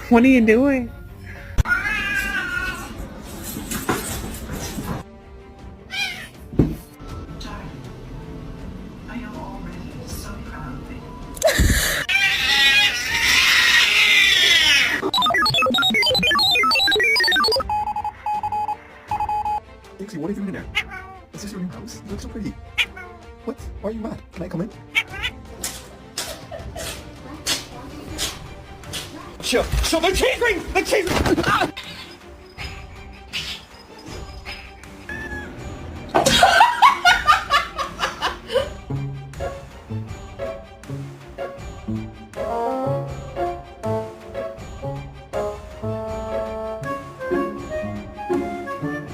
What are you doing? I am already so proud of you. Dixie, what are you doing in there? Is this your new house? You look so pretty. What? Why are you mad? Can I come in? Shut! Shut! My teeth ring! My teeth ring! Ah!